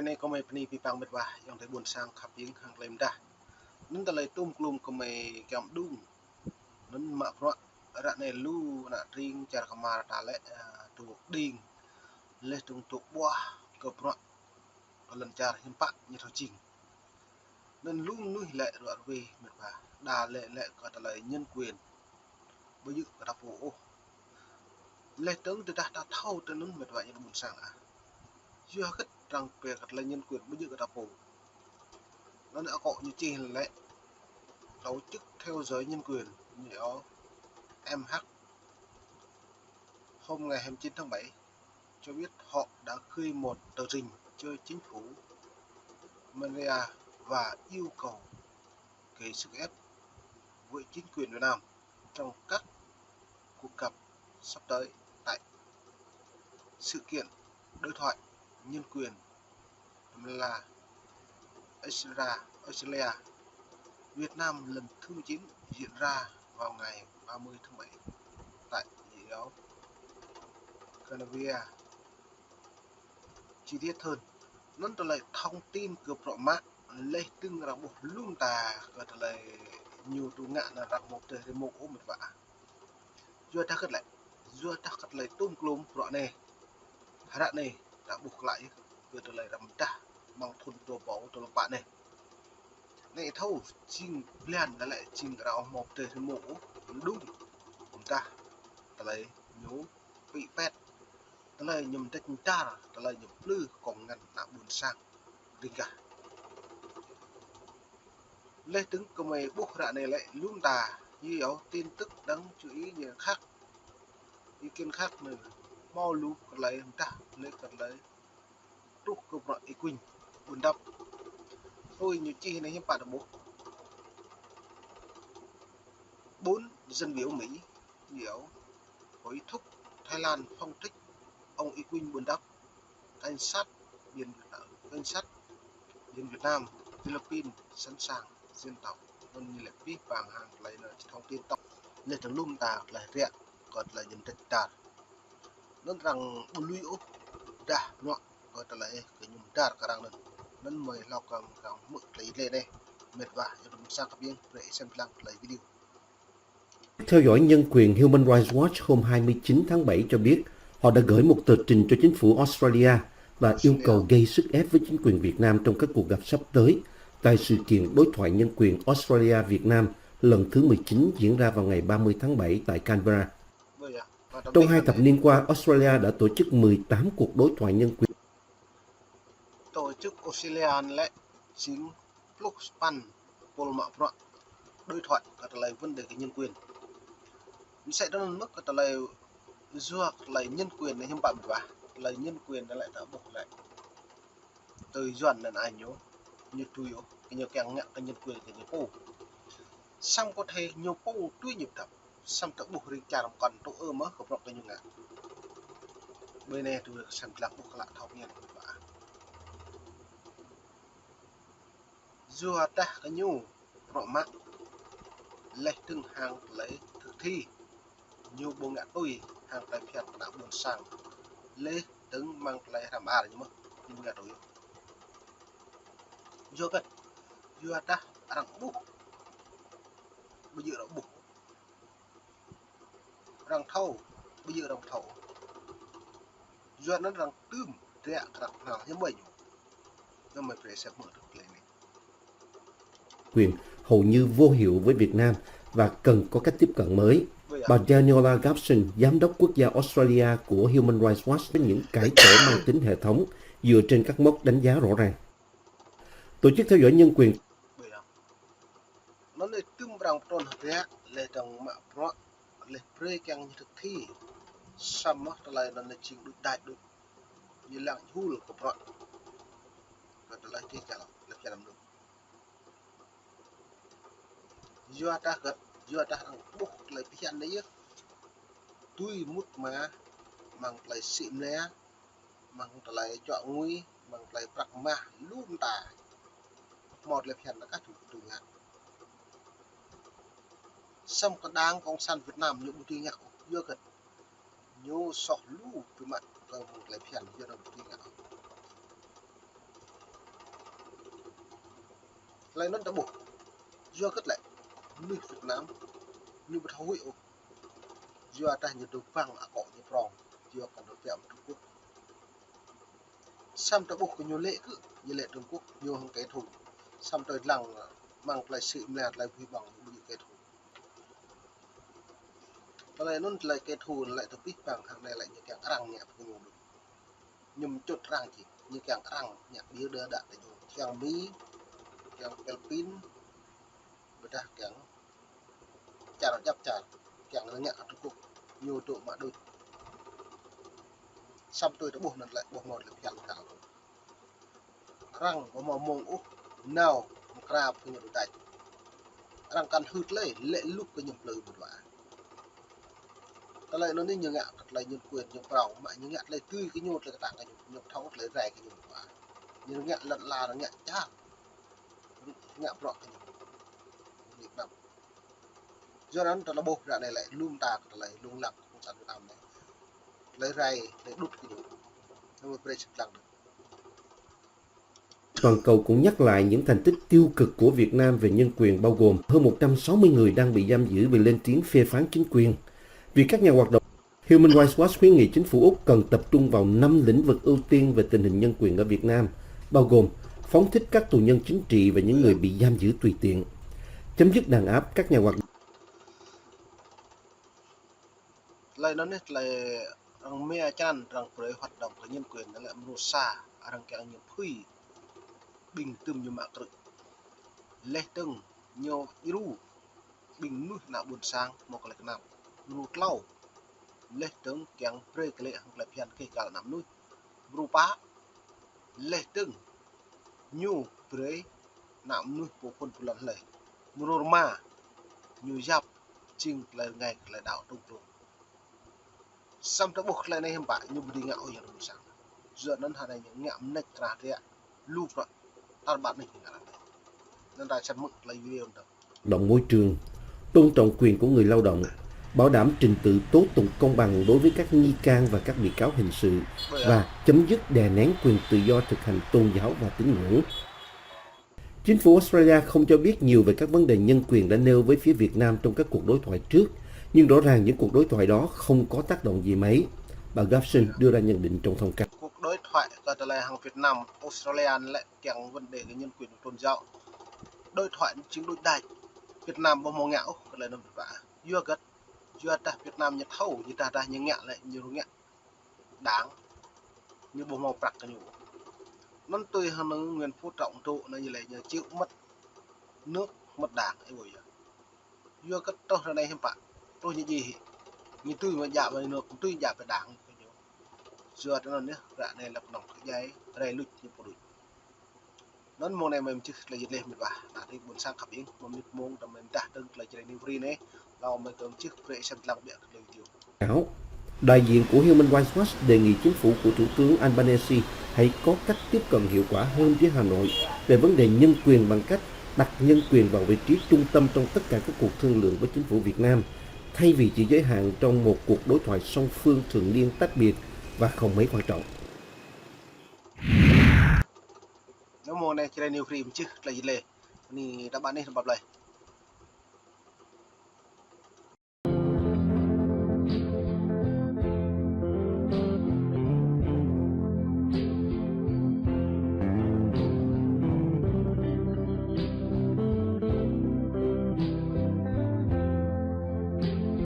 này có mấy phần bị bằng bật vào, dòng thấy buồn sang khắp những hàng lem đa, nên ta lấy tôm klum có mấy kẹm đun, nên mạ phọ, ra này lu nạ riêng chả kamar ta lệ tụ điên, lấy tung tụ bua, cơ phọ, lần chả hiếm bạc như thằng chinh, nên lu nuôi lệ đoạn về bật vào, đà lệ lệ có ta lấy nhân quyền, bây giờ có ta phụ, lấy tướng từ ta thâu từ nên bật vào như buồn sang à, chưa hết rằng về cái lấy nhân quyền bây giờ có ta phụ, nó đã gọi như chi lệ tổ chức theo dõi nhân quyền nhỏ MH hôm ngày 29 tháng 7 cho biết họ đã gửi một tờ trình cho chính phủ Malaysia và yêu cầu gây sức ép với chính quyền Việt Nam trong các cuộc gặp sắp tới tại sự kiện đối thoại nhân quyền là Australia Việt Nam lần thứ 19 diễn ra vào ngày 30 tháng 7 tại địa áo Canavia. Chi tiết hơn, nó lại thông tin của rõ mát lấy từng là một luôn ta có thể nhiều tụ ngạn là đặt một thời một ôm một vả dua ta cất lại tôm klum rõ này hạ này đã buộc lại có thể làm ta bằng thun tua bảo tua bạn này này thâu chinh plan đã lại chinh ra một thời một đúng ta lại nhú bị pet lại nhầm tách ta lại nhầm lư còn ngăn nạ buồn sang đi cả lê tướng của mày buộc ra này lại luôn ta như yếu tin tức đáng chú ý nhiều khác ý kiến khác nữa mau lú lấy ta lấy cần lấy trúc của bọn ý quỳnh buồn đắp tôi như chi này hiếm bạn được bốn dân biểu Mỹ nhiều hối thúc Thái Lan phong thích ông ý quỳnh buồn đắp cảnh sát biển Việt Nam Philippines sẵn sàng diên tàu còn như là vi vàng hàng lấy là thông tin tộc nên thằng lum ta lại rẹn còn là nhận thức ta nó rằng lui úp đã nọ còn lại cái nhung ta cả rằng nên mời lao càng mực lấy lên đây mệt vả cho mình sang các biên để xem làm lấy video. Theo dõi nhân quyền Human Rights Watch hôm 29 tháng 7 cho biết họ đã gửi một tờ trình cho chính phủ Australia và yêu cầu gây sức ép với chính quyền Việt Nam trong các cuộc gặp sắp tới tại sự kiện đối thoại nhân quyền Australia-Việt Nam lần thứ 19 diễn ra vào ngày 30 tháng 7 tại Canberra. Trong 2 thập niên qua, Australia đã tổ chức 18 cuộc đối thoại nhân quyền. Tổ chức Australia lại chính Pluspan Polma đối thoại cả lời vấn đề nhân quyền. Sẽ đó mức cả lời do lời nhân quyền này hiếm bạn và lời nhân quyền đã lại đã buộc lại từ dần là ai nhớ như tôi cái nhiều càng ngạn cái nhân quyền cái nhiều cô xong có thể nhiều cô tuy nhịp thập xong tự buộc riêng trả còn tổ mất không được cái nhiều ngạn bên này tôi được xem lạc buộc lại thọc nhận và do ta cái nhu rõ mắt lấy từng hàng lấy thực thi nhiều bộ ngạn tôi hàng tại phiền đã buồn sang lấy từng mang lại làm nhưng mà nhưng ngạn đối do cái do ta rằng buộc bây giờ đã buộc rằng thâu bây giờ rằng thâu do nó rằng tươm rẻ rằng nào như vậy nó mới phải sẽ mở được lên này quyền hầu như vô hiệu với Việt Nam và cần có cách tiếp cận mới. Bà Daniela Gibson, giám đốc quốc gia Australia của Human Rights Watch với những cải tổ mang tính hệ thống dựa trên các mốc đánh giá rõ ràng. Tổ chức theo dõi nhân quyền nó lấy tươm rằng tròn rẻ lấy rằng mà pro lấy pre càng thực thi xong mất lại là chỉnh được đại được như là hul của pro và lại thì cả là làm được do ta ăn bốc lại phiền đấy tuy mút mà mang lại xịn nè mang lại chọn nguy mang lại bạc mà luôn ta một là phiền là các thủ tục ngạn xong có đang con san Việt Nam những bút ngạo do gần nhô sọ lú từ mặt còn lại phiền do đồng bút ngạo lại nó đã buộc do cất lại nước Việt Nam như một hối ổ do ta như được vang ở cọ như prong do còn được vẹo Trung Quốc xong đã buộc nhiều lệ cứ như lệ Trung Quốc nhiều hơn kẻ thù xong tới lằng mang lại sự mệt lại vì bằng những kẻ thù lại nó lại kẻ thù lại tập biết bằng hàng này lại như kẻ răng nhẹ của nhiều nhầm chốt răng chỉ như kẻ răng nhẹ bia đưa đạn để dùng kẻ Mỹ kẻ Philippines người ta kẻ chả nó chấp chả kẻ nó nhẹ Trung Quốc nhiều tụ mà đôi xong tôi đã buộc lại buộc một là kẻ thảo răng có màu mông úp nào ra punya đồ đại răng căn hụt lấy lệ lúc cái nhầm lời một vả cái này nó nên nhường ngạ lại nhường quyền nhường bảo mà nhường ngạ lại tươi cái nhột lại cái tảng cái nhột thấu lấy rẻ cái nhột vả nhường ngạ lận là nó ngạ chát ngạ bọ cái nhột nằm do đó nó bột ra này lại luôn tạc lại luôn lặng không sản Việt Nam này lấy rày lấy đút cái nhột nó mới break lặng được. Toàn cầu cũng nhắc lại những thành tích tiêu cực của Việt Nam về nhân quyền, bao gồm hơn 160 người đang bị giam giữ vì lên tiếng phê phán chính quyền. Vì các nhà hoạt động, Human Rights Watch khuyến nghị chính phủ Úc cần tập trung vào 5 lĩnh vực ưu tiên về tình hình nhân quyền ở Việt Nam, bao gồm phóng thích các tù nhân chính trị và những người bị giam giữ tùy tiện, chấm dứt đàn áp các nhà hoạt động. Lại nó nét là rằng mẹ chan rằng với hoạt động của nhân quyền là Rosa rằng cái những phui bình tùm như mạng cực lê tưng nhiều iru bình nuôi nạo buồn sang một cái nào rụt lâu lê tưng kẹng pre cái lệ hoặc là phiền cây cả nằm nuôi rupa lê tưng nhiều pre nằm nuôi của quân lần lệ muroma nhiều giáp chinh là ngày là đạo trung trung xong ta buộc lại này em bạn như đi ngạo ở đồng sáng giờ nó thành những ngạm nách ra thế lúc rồi ta bạn mình là nên ra chăn mực lấy video được Động môi trường, tôn trọng quyền của người lao động, bảo đảm trình tự tố tụng công bằng đối với các nghi can và các bị cáo hình sự và chấm dứt đè nén quyền tự do thực hành tôn giáo và tín ngưỡng. Chính phủ Australia không cho biết nhiều về các vấn đề nhân quyền đã nêu với phía Việt Nam trong các cuộc đối thoại trước, nhưng rõ ràng những cuộc đối thoại đó không có tác động gì mấy. Bà Gibson đưa ra nhận định trong thông cáo. Cuộc đối thoại cả là hàng Việt Nam, Australia lại kèm vấn đề nhân quyền tôn giáo. Đối thoại chính đối đại Việt Nam bao mong ngạo cái lời nó vả vừa gật vừa ta Việt Nam nhật thâu như ta những ngạ lại nhiều ngạ đáng như bao mong bạc cái nhủ nó tươi hơn nó nguyên phú trọng trụ nó như là nhờ chịu mất nước mất đảng ấy rồi vừa gật tôi ra đây em bạn tôi như gì như tôi mà giảm về nước cũng tôi giảm về đảng chưa cho nên nhé dạ này là nòng cái giấy đây lụt như bộ đội nó môn này mình chứ là gì lên mình bà là đi buồn sang khắp yến mà mình môn tầm mình đã từng là chơi new free nàyเราmới cầm chiếc vệ sinh làm việc lời tiêu. Đại diện của Human Rights Watch đề nghị chính phủ của Thủ tướng Albanese hãy có cách tiếp cận hiệu quả hơn với Hà Nội về vấn đề nhân quyền bằng cách đặt nhân quyền vào vị trí trung tâm trong tất cả các cuộc thương lượng với chính phủ Việt Nam, thay vì chỉ giới hạn trong một cuộc đối thoại song phương thường niên tách biệt và không mấy quan trọng. Nó môn này chơi new free chứ là gì lệ, ni đã bán đi làm bập này.